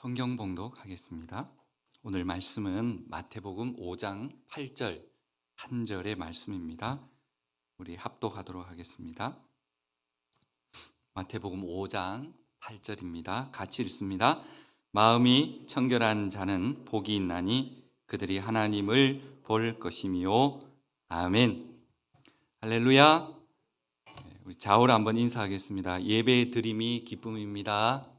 성경 봉독하겠습니다. 오늘 말씀은 마태복음 5장 8절 한 절의 말씀입니다. 우리 합독하도록 하겠습니다. 마태복음 5장 8절입니다. 같이 읽습니다. 마음이 청결한 자는 복이 있나니 그들이 하나님을 볼 것이미요. 아멘. 할렐루야. 우리 좌우로 한번 인사하겠습니다. 예배 드림이 기쁨입니다.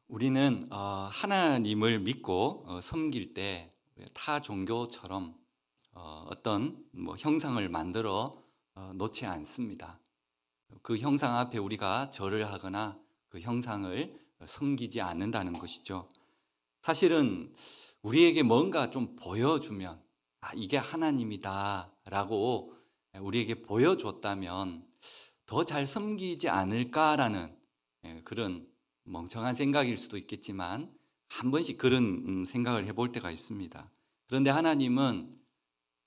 우리는 하나님을 믿고 섬길 때 타 종교처럼 어떤 형상을 만들어 놓지 않습니다. 그 형상 앞에 우리가 절을 하거나 그 형상을 섬기지 않는다는 것이죠. 사실은 우리에게 뭔가 좀 보여주면 이게 하나님이다라고 우리에게 보여줬다면 더 잘 섬기지 않을까라는 그런 멍청한 생각일 수도 있겠지만 한 번씩 그런 생각을 해볼 때가 있습니다. 그런데 하나님은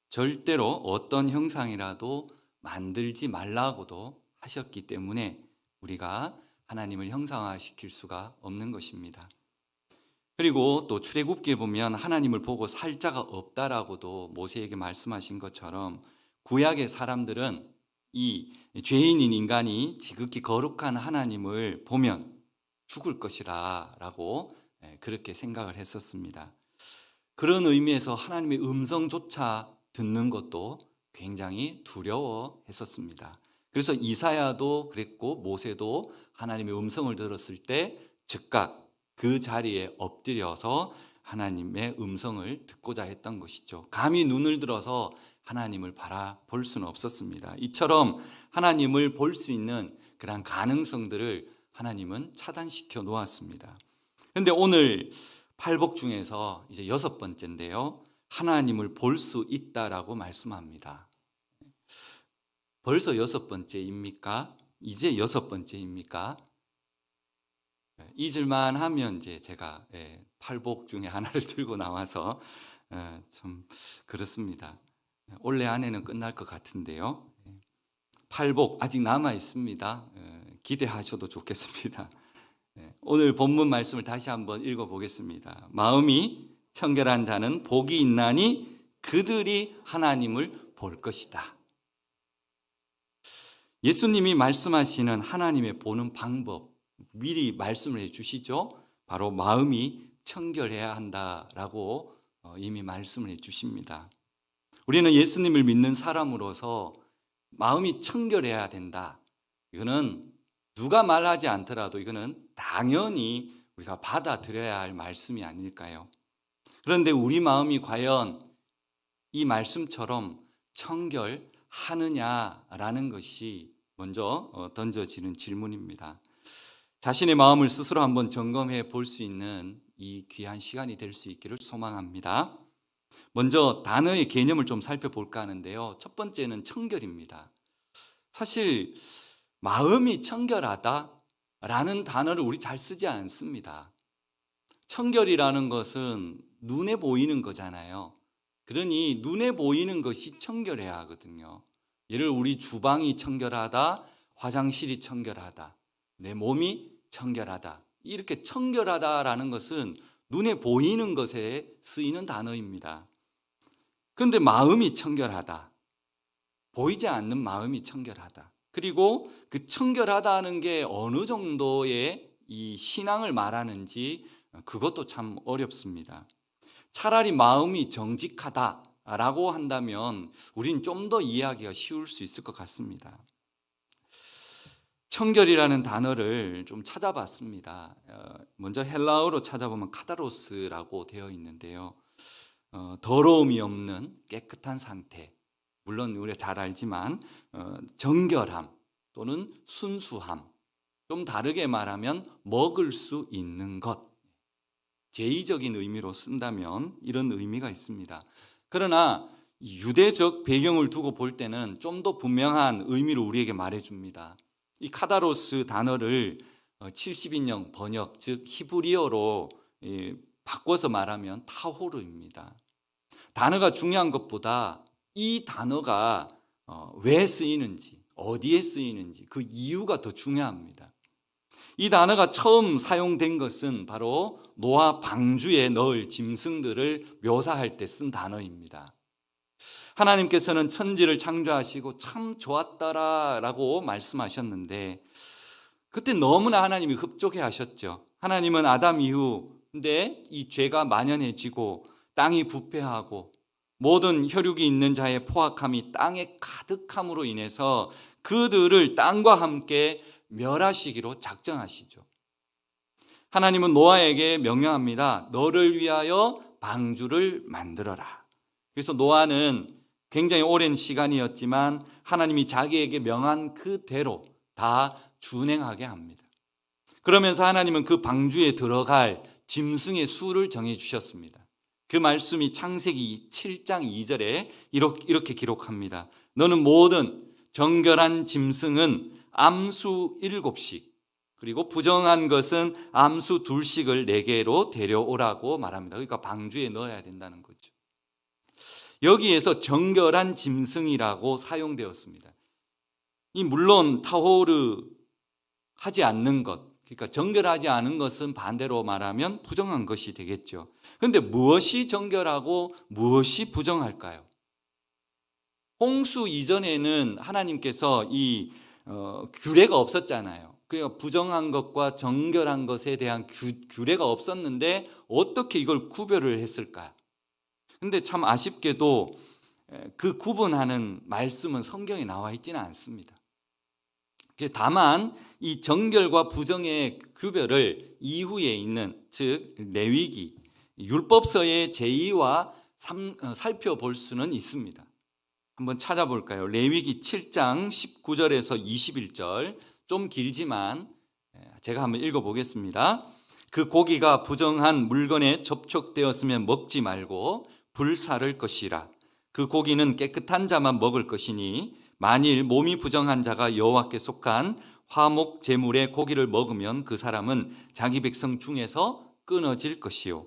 절대로 어떤 형상이라도 만들지 말라고도 하셨기 때문에 우리가 하나님을 형상화시킬 수가 없는 것입니다. 그리고 또 출애굽기에 보면 하나님을 보고 살 자가 없다라고도 모세에게 말씀하신 것처럼 구약의 사람들은 이 죄인인 인간이 지극히 거룩한 하나님을 보면 죽을 것이라 라고 그렇게 생각을 했었습니다. 그런 의미에서 하나님의 음성조차 듣는 것도 굉장히 두려워했었습니다. 그래서 이사야도 그랬고 모세도 하나님의 음성을 들었을 때 즉각 그 자리에 엎드려서 하나님의 음성을 듣고자 했던 것이죠. 감히 눈을 들어서 하나님을 바라볼 수는 없었습니다. 이처럼 하나님을 볼 수 있는 그런 가능성들을 하나님은 차단시켜 놓았습니다. 그런데 오늘 팔복 중에서 이제 6번째인데요. 하나님을 볼 수 있다라고 말씀합니다. 벌써 6번째입니까? 이제 6번째입니까? 잊을만 하면 이제 제가 팔복 중에 하나를 들고 나와서 좀 그렇습니다. 올해 안에는 끝날 것 같은데요. 팔복 아직 남아 있습니다. 기대하셔도 좋겠습니다. 오늘 본문 말씀을 다시 한번 읽어보겠습니다. 마음이 청결한 자는 복이 있나니 그들이 하나님을 볼 것이다. 예수님이 말씀하시는 하나님의 보는 방법 미리 말씀을 해주시죠. 바로 마음이 청결해야 한다라고 이미 말씀을 해주십니다. 우리는 예수님을 믿는 사람으로서 마음이 청결해야 된다. 이거는 누가 말하지 않더라도 이거는 당연히 우리가 받아들여야 할 말씀이 아닐까요? 그런데 우리 마음이 과연 이 말씀처럼 청결하느냐라는 것이 먼저 던져지는 질문입니다. 자신의 마음을 스스로 한번 점검해 볼 수 있는 이 귀한 시간이 될 수 있기를 소망합니다. 먼저 단어의 개념을 좀 살펴볼까 하는데요. 첫 번째는 청결입니다. 사실 마음이 청결하다라는 단어를 우리 잘 쓰지 않습니다. 청결이라는 것은 눈에 보이는 거잖아요. 그러니 눈에 보이는 것이 청결해야 하거든요. 예를 들어 우리 주방이 청결하다, 화장실이 청결하다, 내 몸이 청결하다. 이렇게 청결하다라는 것은 눈에 보이는 것에 쓰이는 단어입니다. 그런데 마음이 청결하다. 보이지 않는 마음이 청결하다. 그리고 그 청결하다는 게 어느 정도의 이 신앙을 말하는지 그것도 참 어렵습니다. 차라리 마음이 정직하다라고 한다면 우린 좀 더 이해하기가 쉬울 수 있을 것 같습니다. 청결이라는 단어를 좀 찾아봤습니다. 먼저 헬라어로 찾아보면 카다로스라고 되어 있는데요. 더러움이 없는 깨끗한 상태, 물론 우리가 잘 알지만 정결함 또는 순수함, 좀 다르게 말하면 먹을 수 있는 것, 제의적인 의미로 쓴다면 이런 의미가 있습니다. 그러나 유대적 배경을 두고 볼 때는 좀 더 분명한 의미를 우리에게 말해줍니다. 이 카다로스 단어를 70인용 번역, 즉 히브리어로 바꿔서 말하면 타호르입니다. 단어가 중요한 것보다 이 단어가 왜 쓰이는지, 어디에 쓰이는지 그 이유가 더 중요합니다. 이 단어가 처음 사용된 것은 바로 노아 방주에 넣을 짐승들을 묘사할 때 쓴 단어입니다. 하나님께서는 천지를 창조하시고 참 좋았더라라고 말씀하셨는데 그때 너무나 하나님이 흡족해 하셨죠. 하나님은 아담 이후 근데 이 죄가 만연해지고 땅이 부패하고 모든 혈육이 있는 자의 포악함이 땅에 가득함으로 인해서 그들을 땅과 함께 멸하시기로 작정하시죠. 하나님은 노아에게 명령합니다. 너를 위하여 방주를 만들어라. 그래서 노아는 굉장히 오랜 시간이었지만 하나님이 자기에게 명한 그대로 다 준행하게 합니다. 그러면서 하나님은 그 방주에 들어갈 짐승의 수를 정해 주셨습니다. 그 말씀이 창세기 7장 2절에 이렇게 기록합니다. 너는 모든 정결한 짐승은 암수 7씩 그리고 부정한 것은 암수 2씩을 내게로 데려오라고 말합니다. 그러니까 방주에 넣어야 된다는 거죠. 여기에서 정결한 짐승이라고 사용되었습니다. 이 물론 타호르 하지 않는 것, 그러니까 정결하지 않은 것은 반대로 말하면 부정한 것이 되겠죠. 그런데 무엇이 정결하고 무엇이 부정할까요? 홍수 이전에는 하나님께서 이 규례가 없었잖아요. 그러니까 부정한 것과 정결한 것에 대한 규례가 없었는데 어떻게 이걸 구별을 했을까? 근데 참 아쉽게도 그 구분하는 말씀은 성경에 나와 있지는 않습니다. 다만 이 정결과 부정의 구별을 이후에 있는 즉 레위기 율법서의 제2와 3 살펴볼 수는 있습니다. 한번 찾아볼까요? 레위기 7장 19절에서 21절 좀 길지만 제가 한번 읽어보겠습니다. 그 고기가 부정한 물건에 접촉되었으면 먹지 말고 불사를 것이라. 그 고기는 깨끗한 자만 먹을 것이니 만일 몸이 부정한 자가 여호와께 속한 화목 제물의 고기를 먹으면 그 사람은 자기 백성 중에서 끊어질 것이요.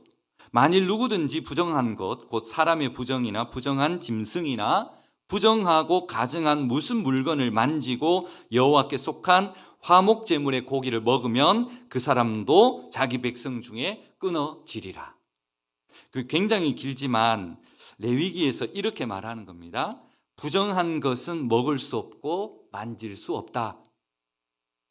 만일 누구든지 부정한 것, 곧 사람의 부정이나 부정한 짐승이나 부정하고 가증한 무슨 물건을 만지고 여호와께 속한 화목 제물의 고기를 먹으면 그 사람도 자기 백성 중에 끊어지리라. 굉장히 길지만 레위기에서 이렇게 말하는 겁니다. 부정한 것은 먹을 수 없고 만질 수 없다.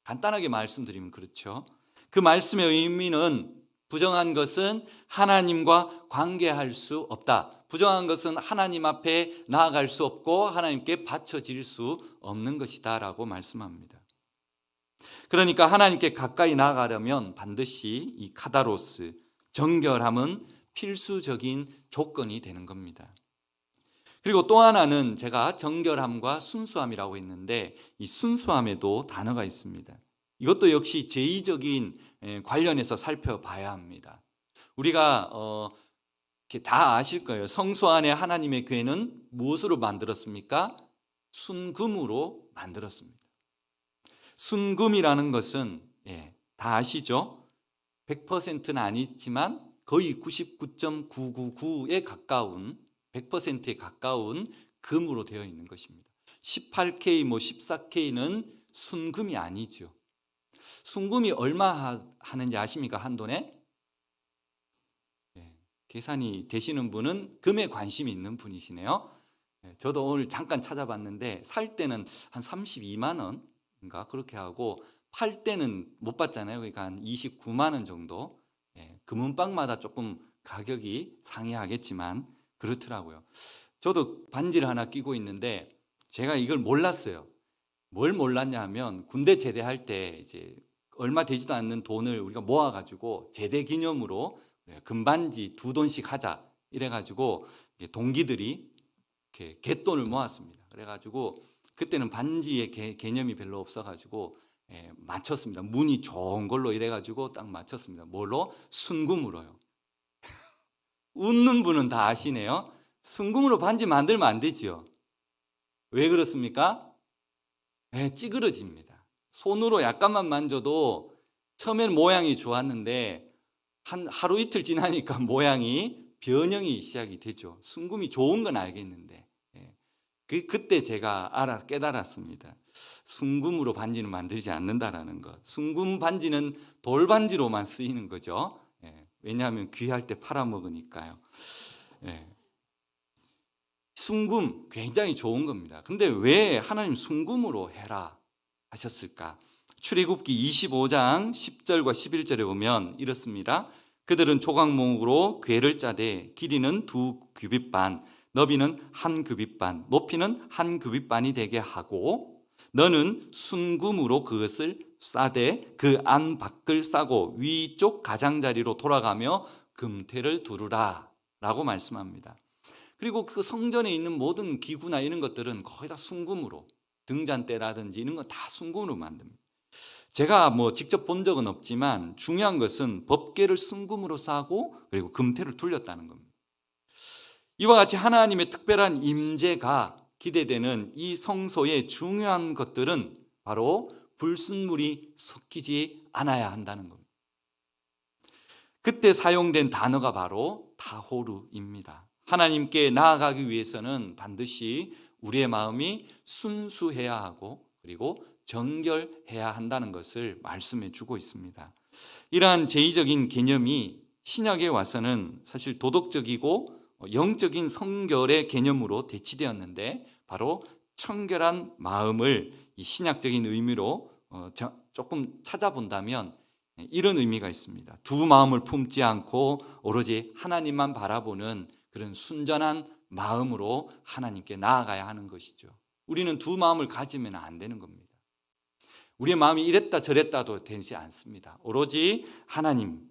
간단하게 말씀드리면 그렇죠. 그 말씀의 의미는 부정한 것은 하나님과 관계할 수 없다. 부정한 것은 하나님 앞에 나아갈 수 없고 하나님께 바쳐질 수 없는 것이다 라고 말씀합니다. 그러니까 하나님께 가까이 나아가려면 반드시 이 카다로스, 정결함은 필수적인 조건이 되는 겁니다. 그리고 또 하나는 제가 정결함과 순수함이라고 했는데 이 순수함에도 단어가 있습니다. 이것도 역시 제2적인 관련해서 살펴봐야 합니다. 우리가 다 아실 거예요. 성소 안에 하나님의 궤는 무엇으로 만들었습니까? 순금으로 만들었습니다. 순금이라는 것은 다 아시죠? 100%는 아니지만 거의 99.999에 가까운 100%에 가까운 금으로 되어 있는 것입니다. 18K, 14K는 순금이 아니죠. 순금이 얼마 하는지 아십니까? 한 돈에? 계산이 되시는 분은 금에 관심이 있는 분이시네요. 저도 오늘 잠깐 찾아봤는데 살 때는 한 32만 원인가 그렇게 하고 팔 때는 못 받잖아요. 그러니까 한 29만 원 정도. 금은방마다 조금 가격이 상이하겠지만 그렇더라고요. 저도 반지를 하나 끼고 있는데 제가 이걸 몰랐어요. 뭘 몰랐냐면 군대 제대할 때 이제 얼마 되지도 않는 돈을 우리가 모아가지고 제대 기념으로 금반지 2돈씩 하자 이래가지고 동기들이 이렇게 갯돈을 모았습니다. 그래가지고 그때는 반지의 개념이 별로 없어가지고 맞췄습니다. 무늬 좋은 걸로 이래가지고 딱 맞췄습니다. 뭘로? 순금으로요. 웃는 분은 다 아시네요. 순금으로 반지 만들면 안 되지요. 왜 그렇습니까? 찌그러집니다. 손으로 약간만 만져도 처음에는 모양이 좋았는데 한 하루 이틀 지나니까 모양이 변형이 시작이 되죠. 순금이 좋은 건 알겠는데 그때 제가 깨달았습니다. 순금으로 반지는 만들지 않는다라는 것. 순금 반지는 돌반지로만 쓰이는 거죠. 왜냐하면 귀할 때 팔아먹으니까요. 순금 굉장히 좋은 겁니다. 근데 왜 하나님 순금으로 해라 하셨을까? 출애굽기 25장 10절과 11절에 보면 이렇습니다. 그들은 조각목으로 궤를 짜되 길이는 2규빗 반, 너비는 1규빗 반, 높이는 1규빗 반이 되게 하고 너는 순금으로 그것을 싸되 그 안 밖을 싸고 위쪽 가장자리로 돌아가며 금태를 두르라 라고 말씀합니다. 그리고 그 성전에 있는 모든 기구나 이런 것들은 거의 다 순금으로, 등잔대라든지 이런 건 다 순금으로 만듭니다. 제가 직접 본 적은 없지만 중요한 것은 법궤를 순금으로 싸고 그리고 금태를 둘렸다는 겁니다. 이와 같이 하나님의 특별한 임재가 기대되는 이 성소의 중요한 것들은 바로 불순물이 섞이지 않아야 한다는 겁니다. 그때 사용된 단어가 바로 타호르입니다. 하나님께 나아가기 위해서는 반드시 우리의 마음이 순수해야 하고 그리고 정결해야 한다는 것을 말씀해 주고 있습니다. 이러한 제의적인 개념이 신약에 와서는 사실 도덕적이고 영적인 성결의 개념으로 대치되었는데 바로 청결한 마음을 이 신약적인 의미로 조금 찾아본다면 이런 의미가 있습니다. 두 마음을 품지 않고 오로지 하나님만 바라보는 그런 순전한 마음으로 하나님께 나아가야 하는 것이죠. 우리는 두 마음을 가지면 안 되는 겁니다. 우리의 마음이 이랬다 저랬다도 되지 않습니다. 오로지 하나님,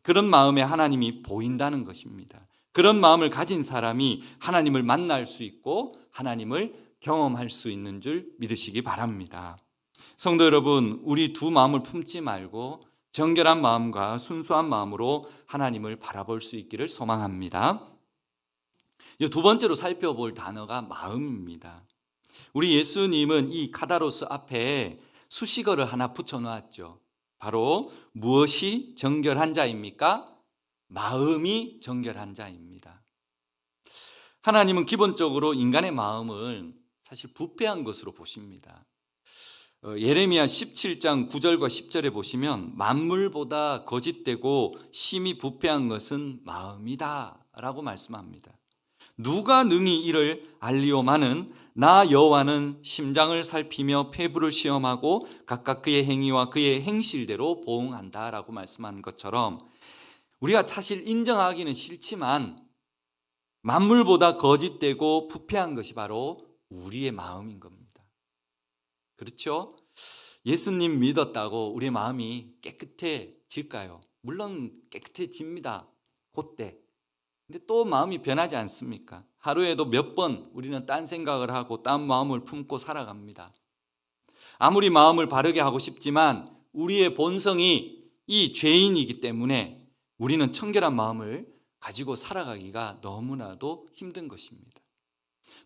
그런 마음에 하나님이 보인다는 것입니다. 그런 마음을 가진 사람이 하나님을 만날 수 있고 하나님을 경험할 수 있는 줄 믿으시기 바랍니다. 성도 여러분, 우리 두 마음을 품지 말고 정결한 마음과 순수한 마음으로 하나님을 바라볼 수 있기를 소망합니다. 두 번째로 살펴볼 단어가 마음입니다. 우리 예수님은 이 카다로스 앞에 수식어를 하나 붙여놓았죠. 바로 무엇이 정결한 자입니까? 마음이 정결한 자입니다. 하나님은 기본적으로 인간의 마음을 사실 부패한 것으로 보십니다. 예레미야 17장 9절과 10절에 보시면 만물보다 거짓되고 심히 부패한 것은 마음이다 라고 말씀합니다. 누가 능히 이를 알리오마는 나 여호와는 심장을 살피며 폐부를 시험하고 각각 그의 행위와 그의 행실대로 보응한다라고 말씀하는 것처럼 우리가 사실 인정하기는 싫지만 만물보다 거짓되고 부패한 것이 바로 우리의 마음인 겁니다. 그렇죠? 예수님 믿었다고 우리의 마음이 깨끗해질까요? 물론 깨끗해집니다. 그때. 근데 또 마음이 변하지 않습니까? 하루에도 몇 번 우리는 딴 생각을 하고 딴 마음을 품고 살아갑니다. 아무리 마음을 바르게 하고 싶지만 우리의 본성이 이 죄인이기 때문에 우리는 청결한 마음을 가지고 살아가기가 너무나도 힘든 것입니다.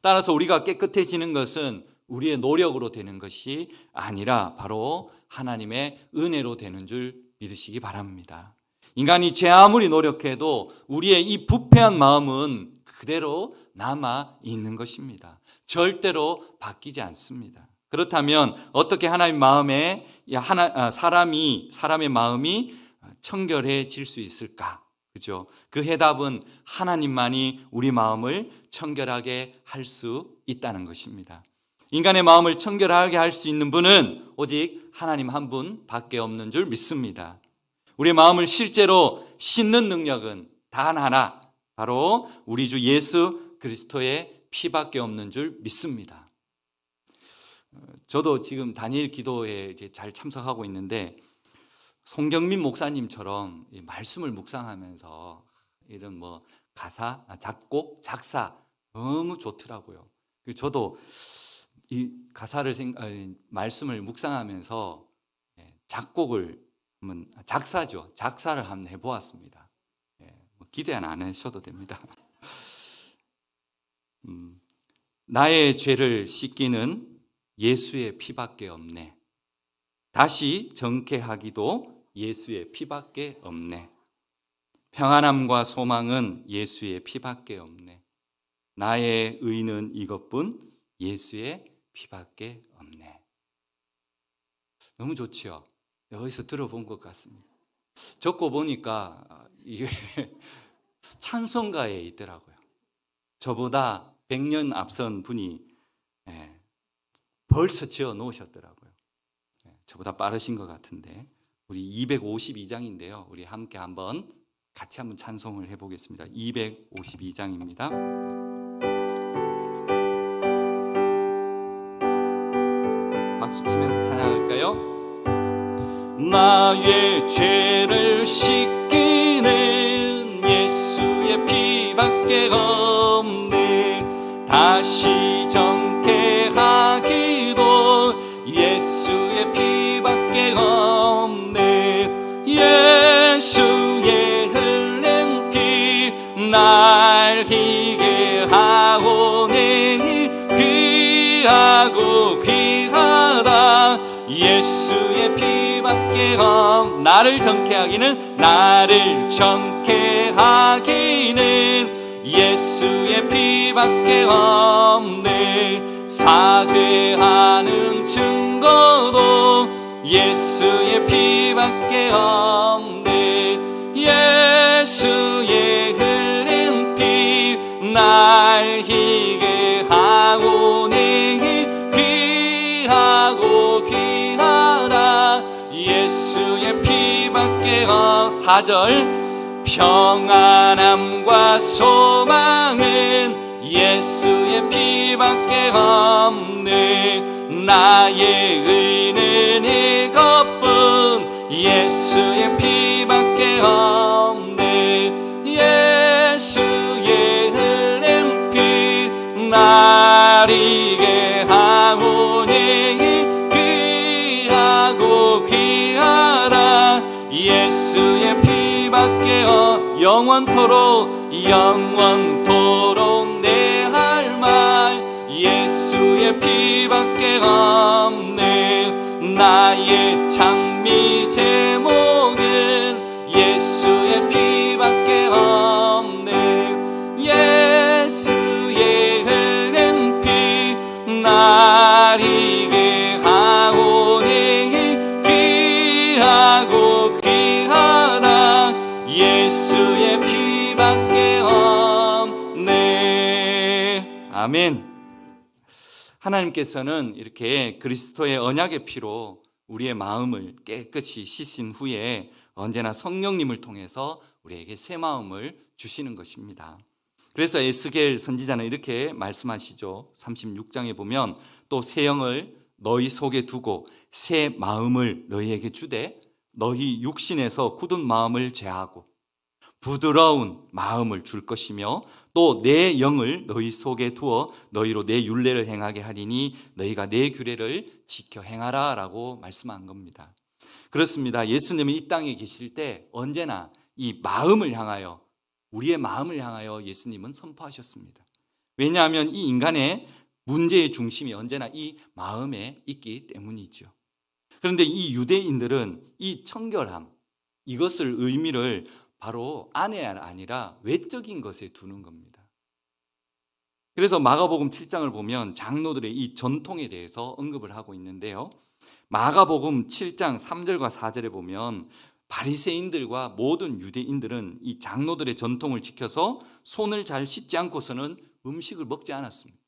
따라서 우리가 깨끗해지는 것은 우리의 노력으로 되는 것이 아니라 바로 하나님의 은혜로 되는 줄 믿으시기 바랍니다. 인간이 제 아무리 노력해도 우리의 이 부패한 마음은 그대로 남아 있는 것입니다. 절대로 바뀌지 않습니다. 그렇다면 어떻게 하나님 마음에 사람의 마음이 청결해질 수 있을까? 그죠? 그 해답은 하나님만이 우리 마음을 청결하게 할 수 있다는 것입니다. 인간의 마음을 청결하게 할 수 있는 분은 오직 하나님 한 분밖에 없는 줄 믿습니다. 우리의 마음을 실제로 씻는 능력은 단 하나, 바로 우리 주 예수 그리스도의 피밖에 없는 줄 믿습니다. 저도 지금 다니엘 기도에 이제 잘 참석하고 있는데 송경민 목사님처럼 말씀을 묵상하면서 이런 가사, 작곡, 작사 너무 좋더라고요. 저도 이 말씀을 묵상하면서 작곡을 작사를 한번 해보았습니다. 기대는 안 하셔도 됩니다. 나의 죄를 씻기는 예수의 피밖에 없네. 다시 정케하기도 예수의 피밖에 없네. 평안함과 소망은 예수의 피밖에 없네. 나의 의는 이것뿐 예수의 피밖에 없네. 너무 좋지요. 어디서 들어본 것 같습니다. 적고 보니까 이게 찬송가에 있더라고요. 저보다 100년 앞선 분이 벌써 지어 놓으셨더라고요. 저보다 빠르신 것 같은데 우리 252장인데요. 우리 함께 같이 한번 찬송을 해보겠습니다. 252장입니다. 박수 치면서 찬양할까요? 나의 죄를 씻기는 예수의 피밖에 없네. 다시 정케하기도 예수의 피밖에 없네. 예수의 흘린 피 날 희게 하오네. 귀하고 귀하다 예수의 피밖에 나를 정케하기는 예수의 피밖에 없네. 사죄하는 증거도 예수의 피밖에 없네. 예수의 흘린 피 날 희게 하오네. 귀하고 귀하다 예수의 피밖에 4절 평안함과 소망은 예수의 피밖에 없네. 나의 의는 이것뿐 예수의 피밖에 없네. 예수의 흘린 피 날 희게 하오니. 귀하고 귀하다 예수의 피밖에 영원토록 내 할 말 예수의 피밖에 없네. 나의 장미 제목은 예수의 피밖에 없네. 예수의 흘린 피 날 희게 하오니. 귀하고 귀하다 예수의 피밖에 없네. 아멘. 하나님께서는 이렇게 그리스도의 언약의 피로 우리의 마음을 깨끗이 씻은 후에 언제나 성령님을 통해서 우리에게 새 마음을 주시는 것입니다. 그래서 에스겔 선지자는 이렇게 말씀하시죠. 36장에 보면 또 새 영을 너희 속에 두고 새 마음을 너희에게 주되 너희 육신에서 굳은 마음을 제하고 부드러운 마음을 줄 것이며 또 내 영을 너희 속에 두어 너희로 내 율례를 행하게 하리니 너희가 내 규례를 지켜 행하라 라고 말씀한 겁니다. 그렇습니다. 예수님이 이 땅에 계실 때 언제나 이 마음을 향하여 우리의 마음을 향하여 예수님은 선포하셨습니다. 왜냐하면 이 인간의 문제의 중심이 언제나 이 마음에 있기 때문이죠. 그런데 이 유대인들은 이 청결함 이것을 의미를 바로 안에 아니라 외적인 것에 두는 겁니다. 그래서 마가복음 7장을 보면 장로들의 이 전통에 대해서 언급을 하고 있는데요. 마가복음 7장 3절과 4절에 보면 바리새인들과 모든 유대인들은 이 장로들의 전통을 지켜서 손을 잘 씻지 않고서는 음식을 먹지 않았습니다.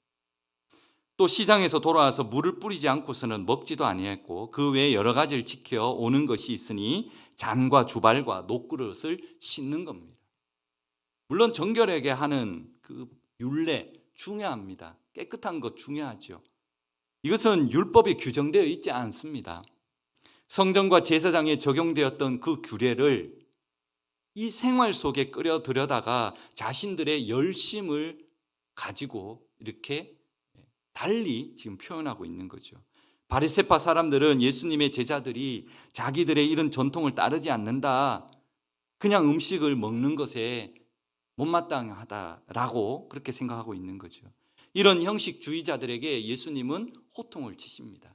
또 시장에서 돌아와서 물을 뿌리지 않고서는 먹지도 아니했고 그 외에 여러 가지를 지켜 오는 것이 있으니 잔과 주발과 녹그릇을 씻는 겁니다. 물론 정결하게 하는 그 율례 중요합니다. 깨끗한 것 중요하죠. 이것은 율법에 규정되어 있지 않습니다. 성전과 제사장에 적용되었던 그 규례를 이 생활 속에 끌어 들여다가 자신들의 열심을 가지고 이렇게 달리 지금 표현하고 있는 거죠. 바리새파 사람들은 예수님의 제자들이 자기들의 이런 전통을 따르지 않는다. 그냥 음식을 먹는 것에 못마땅하다라고 그렇게 생각하고 있는 거죠. 이런 형식주의자들에게 예수님은 호통을 치십니다.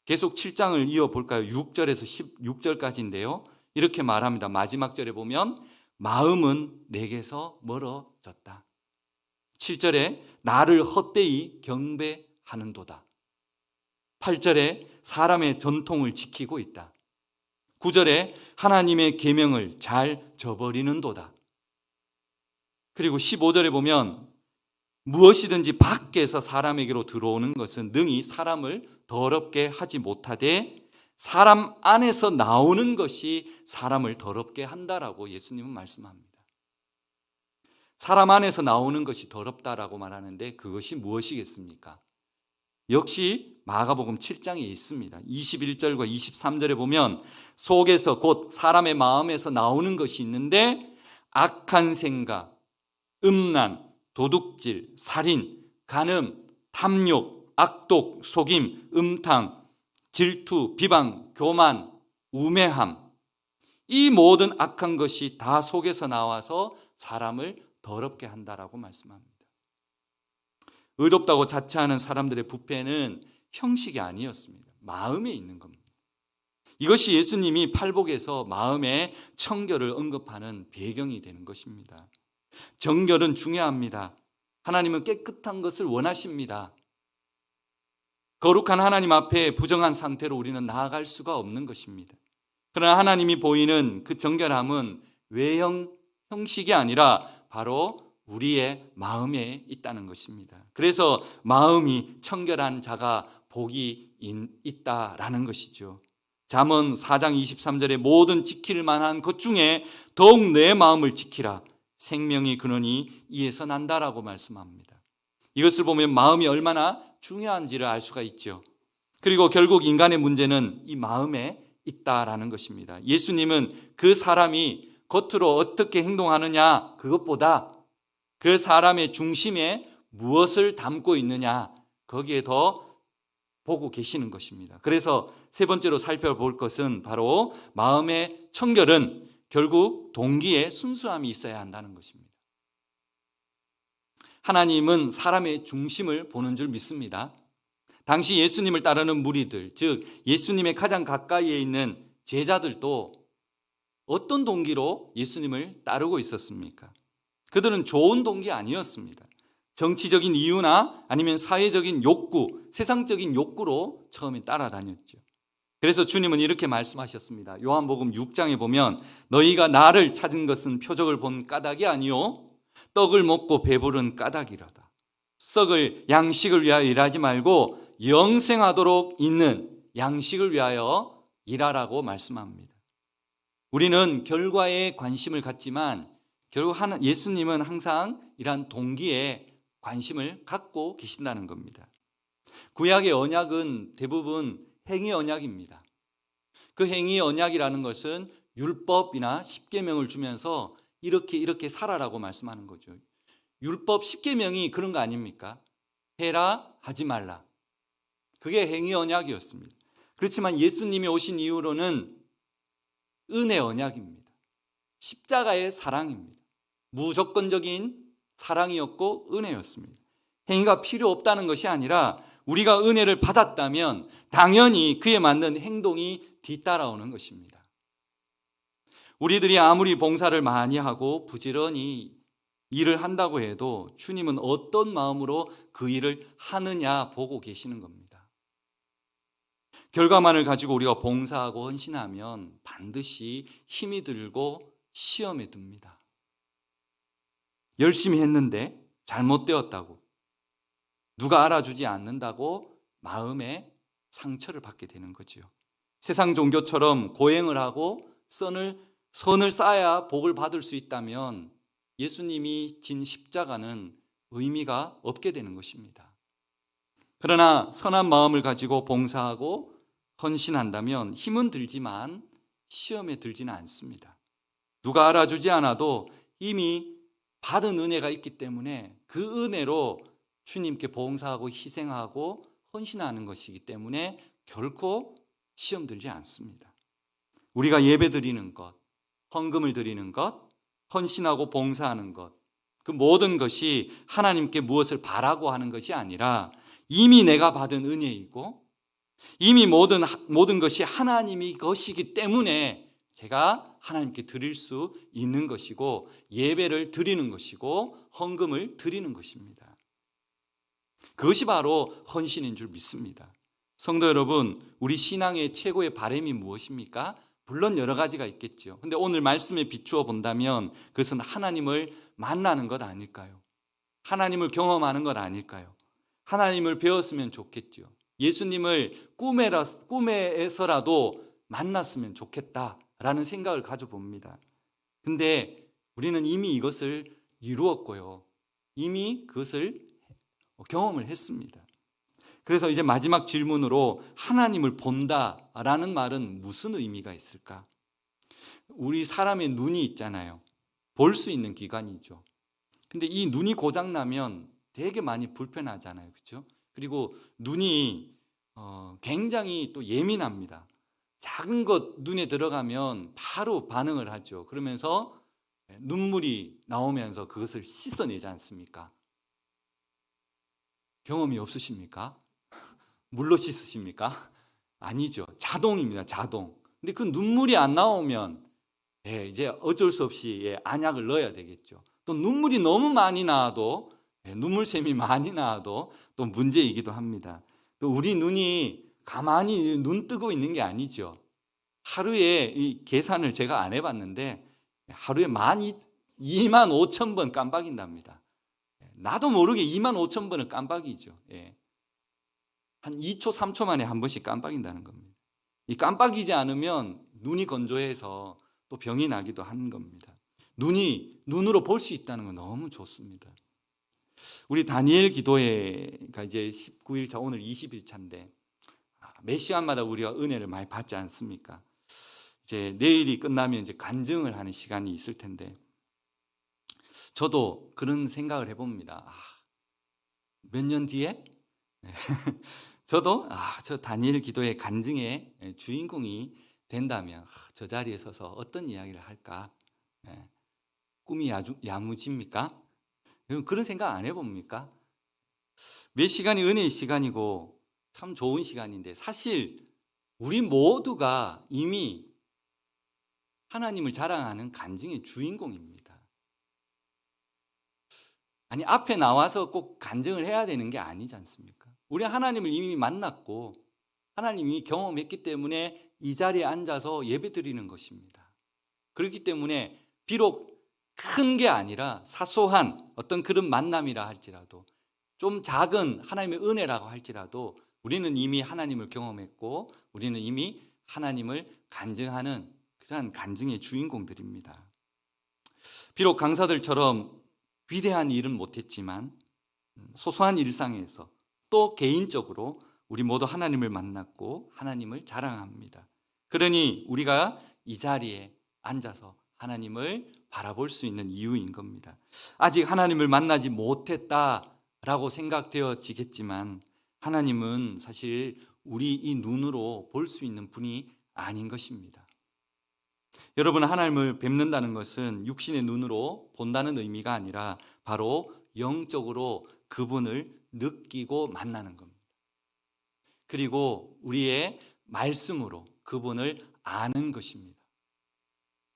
계속 7장을 이어볼까요? 6절에서 16절까지인데요. 이렇게 말합니다. 마지막 절에 보면 마음은 내게서 멀어졌다. 7절에 나를 헛되이 경배하는도다. 8절에 사람의 전통을 지키고 있다. 9절에 하나님의 계명을 잘 저버리는도다. 그리고 15절에 보면 무엇이든지 밖에서 사람에게로 들어오는 것은 능히 사람을 더럽게 하지 못하되 사람 안에서 나오는 것이 사람을 더럽게 한다라고 예수님은 말씀합니다. 사람 안에서 나오는 것이 더럽다라고 말하는데 그것이 무엇이겠습니까? 역시 마가복음 7장에 있습니다. 21절과 23절에 보면 속에서 곧 사람의 마음에서 나오는 것이 있는데 악한 생각, 음란, 도둑질, 살인, 간음, 탐욕, 악독, 속임, 음탕, 질투, 비방, 교만, 우매함, 이 모든 악한 것이 다 속에서 나와서 사람을 더럽게 한다라고 말씀합니다. 의롭다고 자처하는 사람들의 부패는 형식이 아니었습니다. 마음에 있는 겁니다. 이것이 예수님이 팔복에서 마음의 청결을 언급하는 배경이 되는 것입니다. 정결은 중요합니다. 하나님은 깨끗한 것을 원하십니다. 거룩한 하나님 앞에 부정한 상태로 우리는 나아갈 수가 없는 것입니다. 그러나 하나님이 보이는 그 정결함은 외형, 형식이 아니라 바로 우리의 마음에 있다는 것입니다. 그래서 마음이 청결한 자가 복이 있다라는 것이죠. 잠언 4장 23절에 모든 지킬 만한 것 중에 더욱 내 마음을 지키라. 생명이 근원이 이에서 난다라고 말씀합니다. 이것을 보면 마음이 얼마나 중요한지를 알 수가 있죠. 그리고 결국 인간의 문제는 이 마음에 있다라는 것입니다. 예수님은 그 사람이 겉으로 어떻게 행동하느냐 그것보다 그 사람의 중심에 무엇을 담고 있느냐 거기에 더 보고 계시는 것입니다. 그래서 세 번째로 살펴볼 것은 바로 마음의 청결은 결국 동기에 순수함이 있어야 한다는 것입니다. 하나님은 사람의 중심을 보는 줄 믿습니다. 당시 예수님을 따르는 무리들, 즉 예수님의 가장 가까이에 있는 제자들도 어떤 동기로 예수님을 따르고 있었습니까? 그들은 좋은 동기 아니었습니다. 정치적인 이유나 아니면 사회적인 욕구, 세상적인 욕구로 처음에 따라다녔죠. 그래서 주님은 이렇게 말씀하셨습니다. 요한복음 6장에 보면 너희가 나를 찾은 것은 표적을 본 까닭이 아니요 떡을 먹고 배부른 까닭이라다. 썩을 양식을 위하여 일하지 말고 영생하도록 있는 양식을 위하여 일하라고 말씀합니다. 우리는 결과에 관심을 갖지만 결국 예수님은 항상 이러한 동기에 관심을 갖고 계신다는 겁니다. 구약의 언약은 대부분 행위 언약입니다. 그 행위 언약이라는 것은 율법이나 십계명을 주면서 이렇게 살아라고 말씀하는 거죠. 율법 십계명이 그런 거 아닙니까? 해라, 하지 말라. 그게 행위 언약이었습니다. 그렇지만 예수님이 오신 이후로는 은혜 언약입니다. 십자가의 사랑입니다. 무조건적인 사랑이었고 은혜였습니다. 행위가 필요 없다는 것이 아니라 우리가 은혜를 받았다면 당연히 그에 맞는 행동이 뒤따라오는 것입니다. 우리들이 아무리 봉사를 많이 하고 부지런히 일을 한다고 해도 주님은 어떤 마음으로 그 일을 하느냐 보고 계시는 겁니다. 결과만을 가지고 우리가 봉사하고 헌신하면 반드시 힘이 들고 시험에 듭니다. 열심히 했는데 잘못되었다고, 누가 알아주지 않는다고 마음에 상처를 받게 되는 거죠. 세상 종교처럼 고행을 하고 선을 쌓아야 복을 받을 수 있다면 예수님이 진 십자가는 의미가 없게 되는 것입니다. 그러나 선한 마음을 가지고 봉사하고 헌신한다면 힘은 들지만 시험에 들지는 않습니다. 누가 알아주지 않아도 이미 받은 은혜가 있기 때문에 그 은혜로 주님께 봉사하고 희생하고 헌신하는 것이기 때문에 결코 시험 들지 않습니다. 우리가 예배 드리는 것, 헌금을 드리는 것, 헌신하고 봉사하는 것, 그 모든 것이 하나님께 무엇을 바라고 하는 것이 아니라 이미 내가 받은 은혜이고 이미 모든 것이 하나님의 것이기 때문에 제가 하나님께 드릴 수 있는 것이고 예배를 드리는 것이고 헌금을 드리는 것입니다. 그것이 바로 헌신인 줄 믿습니다. 성도 여러분, 우리 신앙의 최고의 바람이 무엇입니까? 물론 여러 가지가 있겠죠. 근데 오늘 말씀에 비추어 본다면 그것은 하나님을 만나는 것 아닐까요? 하나님을 경험하는 것 아닐까요? 하나님을 배웠으면 좋겠죠. 예수님을 꿈에서라도 만났으면 좋겠다라는 생각을 가져봅니다. 근데 우리는 이미 이것을 이루었고요. 이미 그것을 경험을 했습니다. 그래서 이제 마지막 질문으로 하나님을 본다라는 말은 무슨 의미가 있을까? 우리 사람의 눈이 있잖아요. 볼 수 있는 기관이죠. 근데 이 눈이 고장나면 되게 많이 불편하잖아요. 그렇죠? 그리고 눈이 굉장히 또 예민합니다. 작은 것 눈에 들어가면 바로 반응을 하죠. 그러면서 눈물이 나오면서 그것을 씻어내지 않습니까? 경험이 없으십니까? 물로 씻으십니까? 아니죠. 자동입니다. 자동. 근데 그 눈물이 안 나오면 이제 어쩔 수 없이 안약을 넣어야 되겠죠. 또 눈물이 너무 많이 나와도 눈물샘이 많이 나와도 또 문제이기도 합니다. 또 우리 눈이 가만히 눈 뜨고 있는 게 아니죠. 하루에 이 계산을 제가 안 해봤는데 하루에 25,000번 깜빡인답니다. 나도 모르게 25,000번을 깜빡이죠. 한 2초, 3초 만에 한 번씩 깜빡인다는 겁니다. 이 깜빡이지 않으면 눈이 건조해서 또 병이 나기도 하는 겁니다. 눈으로 볼 수 있다는 건 너무 좋습니다. 우리 다니엘 기도회가 이제 19일차, 오늘 20일차인데 매 시간마다 우리가 은혜를 많이 받지 않습니까? 이제 내일이 끝나면 이제 간증을 하는 시간이 있을 텐데 저도 그런 생각을 해봅니다. 몇 년 뒤에 저도 저 다니엘 기도회 간증의 주인공이 된다면 저 자리에 서서 어떤 이야기를 할까? 꿈이 야무집니까? 그런 생각 안 해봅니까? 몇 시간이 은혜의 시간이고 참 좋은 시간인데 사실 우리 모두가 이미 하나님을 자랑하는 간증의 주인공입니다. 아니 앞에 나와서 꼭 간증을 해야 되는 게 아니지 않습니까? 우리 하나님을 이미 만났고 하나님이 경험했기 때문에 이 자리에 앉아서 예배드리는 것입니다. 그렇기 때문에 비록 큰 게 아니라 사소한 어떤 그런 만남이라 할지라도 좀 작은 하나님의 은혜라고 할지라도 우리는 이미 하나님을 경험했고 우리는 이미 하나님을 간증하는 그러한 간증의 주인공들입니다. 비록 강사들처럼 위대한 일은 못했지만 소소한 일상에서 또 개인적으로 우리 모두 하나님을 만났고 하나님을 자랑합니다. 그러니 우리가 이 자리에 앉아서 하나님을 바라볼 수 있는 이유인 겁니다. 아직 하나님을 만나지 못했다라고 생각되어지겠지만 하나님은 사실 우리 이 눈으로 볼 수 있는 분이 아닌 것입니다. 여러분, 하나님을 뵙는다는 것은 육신의 눈으로 본다는 의미가 아니라 바로 영적으로 그분을 느끼고 만나는 겁니다. 그리고 우리의 말씀으로 그분을 아는 것입니다.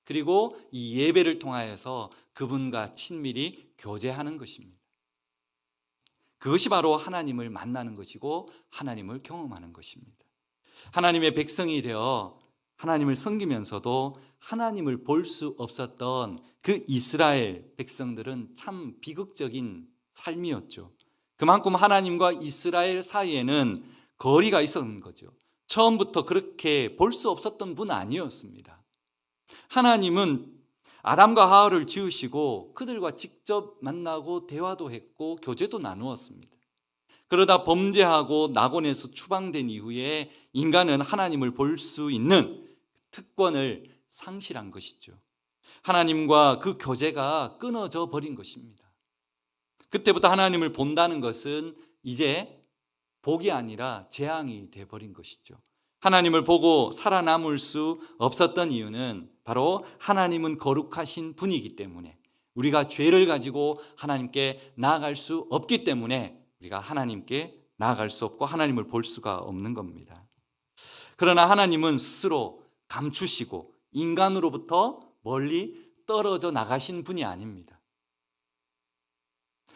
그리고 이 예배를 통하여서 그분과 친밀히 교제하는 것입니다. 그것이 바로 하나님을 만나는 것이고 하나님을 경험하는 것입니다. 하나님의 백성이 되어 하나님을 섬기면서도 하나님을 볼 수 없었던 그 이스라엘 백성들은 참 비극적인 삶이었죠. 그만큼 하나님과 이스라엘 사이에는 거리가 있었던 거죠. 처음부터 그렇게 볼 수 없었던 분 아니었습니다. 하나님은 아담과 하와를 지으시고 그들과 직접 만나고 대화도 했고 교제도 나누었습니다. 그러다 범죄하고 낙원에서 추방된 이후에 인간은 하나님을 볼 수 있는 특권을 상실한 것이죠. 하나님과 그 교제가 끊어져 버린 것입니다. 그때부터 하나님을 본다는 것은 이제 복이 아니라 재앙이 되어버린 것이죠. 하나님을 보고 살아남을 수 없었던 이유는 바로 하나님은 거룩하신 분이기 때문에, 우리가 죄를 가지고 하나님께 나아갈 수 없기 때문에 우리가 하나님께 나아갈 수 없고 하나님을 볼 수가 없는 겁니다. 그러나 하나님은 스스로 감추시고 인간으로부터 멀리 떨어져 나가신 분이 아닙니다.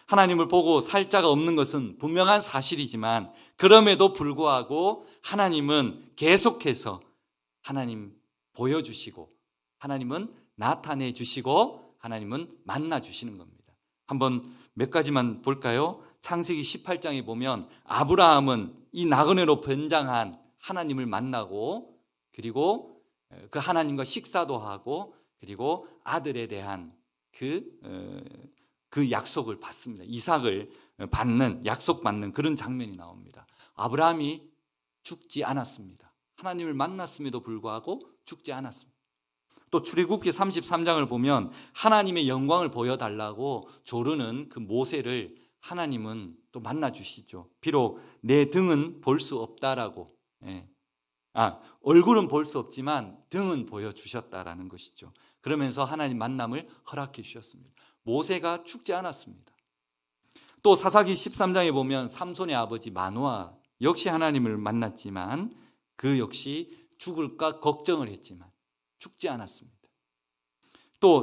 하나님을 보고 살 자가 없는 것은 분명한 사실이지만 그럼에도 불구하고 하나님은 계속해서 하나님 보여주시고 하나님은 나타내 주시고 하나님은 만나 주시는 겁니다. 한번 몇 가지만 볼까요? 창세기 18장에 보면 아브라함은 이 나그네로 변장한 하나님을 만나고 그리고 그 하나님과 식사도 하고 그리고 아들에 대한 그 약속을 받습니다. 이삭을 받는 약속받는 그런 장면이 나옵니다. 아브라함이 죽지 않았습니다. 하나님을 만났음에도 불구하고 죽지 않았습니다. 또 출애굽기 33장을 보면 하나님의 영광을 보여달라고 조르는 그 모세를 하나님은 또 만나 주시죠. 비록 내 등은 볼 수 없다라고, 얼굴은 볼 수 없지만 등은 보여주셨다라는 것이죠. 그러면서 하나님 만남을 허락해 주셨습니다. 모세가 죽지 않았습니다. 또 사사기 13장에 보면 삼손의 아버지 마노아 역시 하나님을 만났지만 그 역시 죽을까 걱정을 했지만 죽지 않았습니다. 또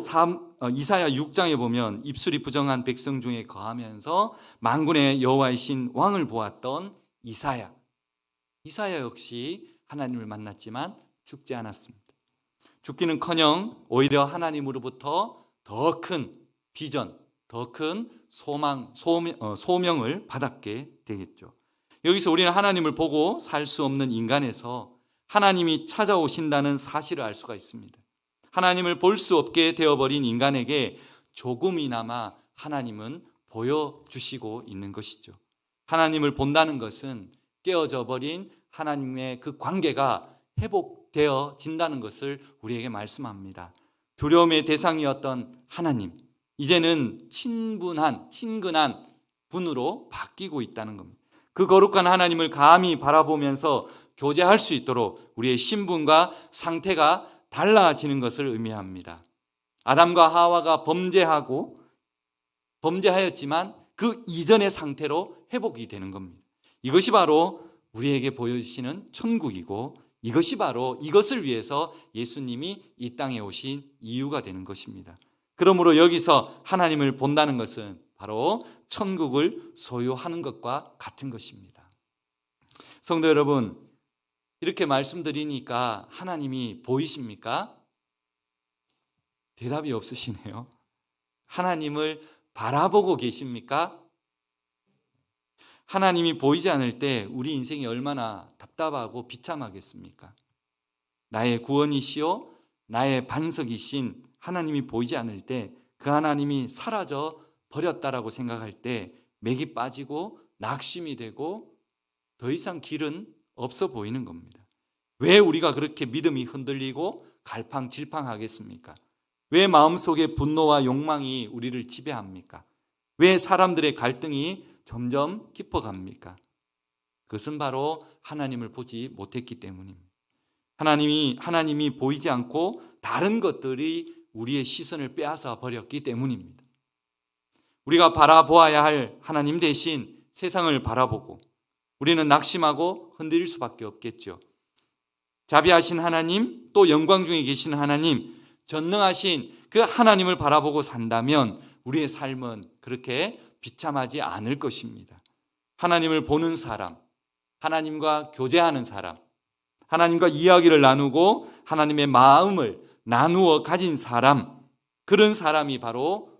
이사야 6장에 보면 입술이 부정한 백성 중에 거하면서 만군의 여호와이신 왕을 보았던 이사야 역시 하나님을 만났지만 죽지 않았습니다. 죽기는커녕 오히려 하나님으로부터 더 큰 비전, 더 큰 소명을 받았게 되겠죠. 여기서 우리는 하나님을 보고 살 수 없는 인간에서 하나님이 찾아오신다는 사실을 알 수가 있습니다. 하나님을 볼 수 없게 되어버린 인간에게 조금이나마 하나님은 보여주시고 있는 것이죠. 하나님을 본다는 것은 깨어져 버린 하나님의 그 관계가 회복되어진다는 것을 우리에게 말씀합니다. 두려움의 대상이었던 하나님, 이제는 친근한 분으로 바뀌고 있다는 겁니다. 그 거룩한 하나님을 감히 바라보면서 교제할 수 있도록 우리의 신분과 상태가 달라지는 것을 의미합니다. 아담과 하와가 범죄하였지만 그 이전의 상태로 회복이 되는 겁니다. 이것이 바로 우리에게 보여주시는 천국이고 이것이 바로 이것을 위해서 예수님이 이 땅에 오신 이유가 되는 것입니다. 그러므로 여기서 하나님을 본다는 것은 바로 천국을 소유하는 것과 같은 것입니다. 성도 여러분, 이렇게 말씀드리니까 하나님이 보이십니까? 대답이 없으시네요. 하나님을 바라보고 계십니까? 하나님이 보이지 않을 때 우리 인생이 얼마나 답답하고 비참하겠습니까? 나의 구원이시오 나의 반석이신 하나님이 보이지 않을 때 그 하나님이 사라져 버렸다라고 생각할 때 맥이 빠지고 낙심이 되고 더 이상 길은 없어 보이는 겁니다. 왜 우리가 그렇게 믿음이 흔들리고 갈팡질팡하겠습니까? 왜 마음속에 분노와 욕망이 우리를 지배합니까? 왜 사람들의 갈등이 점점 깊어갑니까? 그것은 바로 하나님을 보지 못했기 때문입니다. 하나님이 보이지 않고 다른 것들이 우리의 시선을 빼앗아 버렸기 때문입니다. 우리가 바라보아야 할 하나님 대신 세상을 바라보고 우리는 낙심하고 흔들릴 수밖에 없겠죠. 자비하신 하나님, 또 영광 중에 계신 하나님, 전능하신 그 하나님을 바라보고 산다면 우리의 삶은 그렇게 비참하지 않을 것입니다. 하나님을 보는 사람, 하나님과 교제하는 사람, 하나님과 이야기를 나누고 하나님의 마음을 나누어 가진 사람, 그런 사람이 바로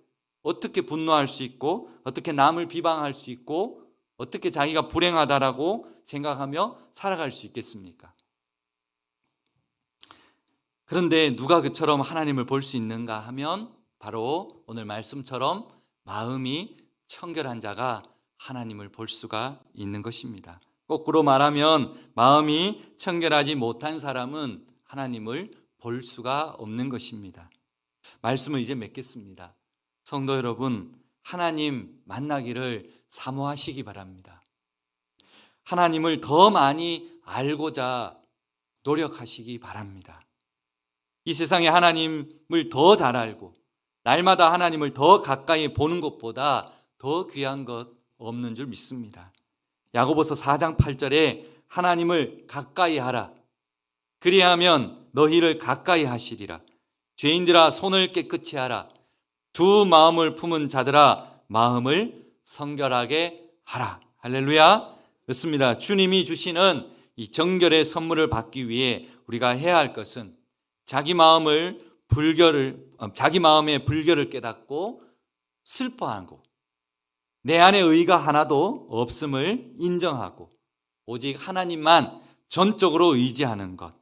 어떻게 분노할 수 있고 어떻게 남을 비방할 수 있고 어떻게 자기가 불행하다라고 생각하며 살아갈 수 있겠습니까? 그런데 누가 그처럼 하나님을 볼 수 있는가 하면 바로 오늘 말씀처럼 마음이 청결한 자가 하나님을 볼 수가 있는 것입니다. 거꾸로 말하면 마음이 청결하지 못한 사람은 하나님을 볼 수가 없는 것입니다. 말씀을 이제 맺겠습니다. 성도 여러분, 하나님 만나기를 사모하시기 바랍니다. 하나님을 더 많이 알고자 노력하시기 바랍니다. 이 세상에 하나님을 더 잘 알고 날마다 하나님을 더 가까이 보는 것보다 더 귀한 것 없는 줄 믿습니다. 야고보서 4장 8절에 하나님을 가까이 하라. 그리하면 너희를 가까이 하시리라. 죄인들아 손을 깨끗이 하라. 두 마음을 품은 자들아 마음을 성결하게 하라. 할렐루야. 그렇습니다. 주님이 주시는 이 정결의 선물을 받기 위해 우리가 해야 할 것은 자기 마음의 불결을 깨닫고 슬퍼하고 내 안에 의가 하나도 없음을 인정하고 오직 하나님만 전적으로 의지하는 것,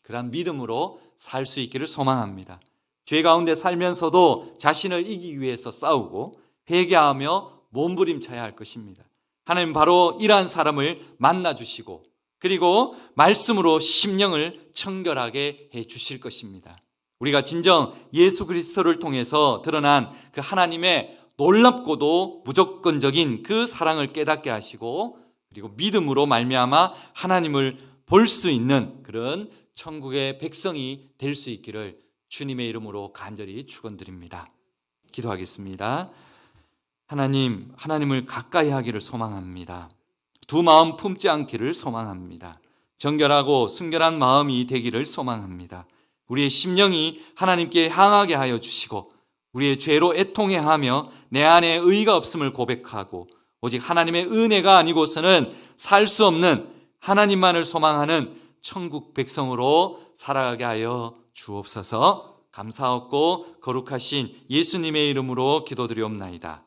그러한 믿음으로 살 수 있기를 소망합니다. 죄 가운데 살면서도 자신을 이기기 위해서 싸우고 회개하며 몸부림쳐야 할 것입니다. 하나님 바로 이러한 사람을 만나주시고 그리고 말씀으로 심령을 청결하게 해주실 것입니다. 우리가 진정 예수 그리스도를 통해서 드러난 그 하나님의 놀랍고도 무조건적인 그 사랑을 깨닫게 하시고 그리고 믿음으로 말미암아 하나님을 볼 수 있는 그런 천국의 백성이 될 수 있기를 주님의 이름으로 간절히 축원드립니다. 기도하겠습니다. 하나님을 가까이 하기를 소망합니다. 두 마음 품지 않기를 소망합니다. 정결하고 순결한 마음이 되기를 소망합니다. 우리의 심령이 하나님께 향하게 하여 주시고 우리의 죄로 애통해하며 내 안에 의가 없음을 고백하고 오직 하나님의 은혜가 아니고서는 살 수 없는 하나님만을 소망하는 천국 백성으로 살아가게 하여 주옵소서. 감사하고 거룩하신 예수님의 이름으로 기도드리옵나이다.